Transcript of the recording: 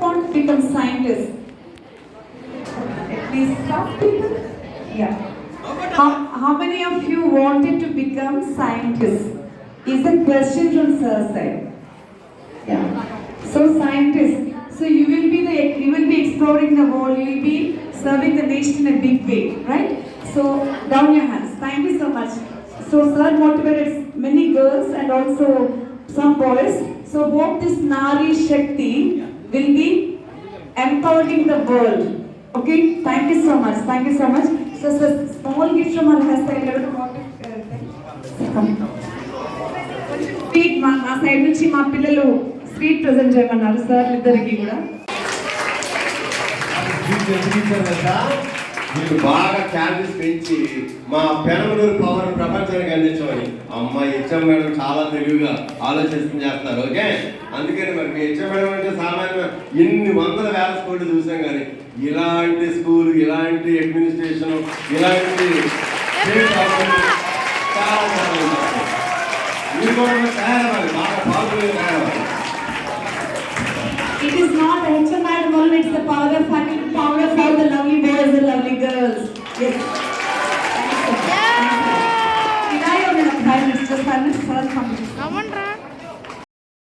want to become scientists? At least some people? Yeah. How many of you wanted to become scientists? Is a question from sir side. Yeah. So scientists. So you will be exploring the world. You will be serving the nation in a big way, right? So down your hands. Thank you so much. So sir motivated many girls and also some boys. So hope this Naari Shakti will be empowering the world. Okay, thank you so much. Thank you so much. So, small gift from our hairstyle. Sweet మా side నుంచి మా పిల్లలు sweet present చేయమన్నారు sir ఇద్దరికి కూడా. మీరు బాగా calories పెంచి మా పెనమలూరు పవర్ ప్రపంచానికి అందించమని అమ్మాయి హెచ్ఎం మేడం చాలా తెలివిగా ఆలోచిస్తుంది చేస్తారు. ఓకే, అందుకని మరి మీ హెచ్ఎం మేడం అంటే సామాన్య ఎన్ని వందల వేల స్కూళ్ళు చూసాం, కానీ ఇలాంటి స్కూల్, ఇలాంటి అడ్మినిస్ట్రేషన్, ఇలాంటి చాలా మీరు కూడా తయారవ్వాలి, బాగా పాల్గొని తయారవ్వాలి. It is not HM madam only, it's the power of faculty, power of all the lovely boys and lovely girls. Yes. Thank you. Did I have enough time? It's just 5 minutes for us competition.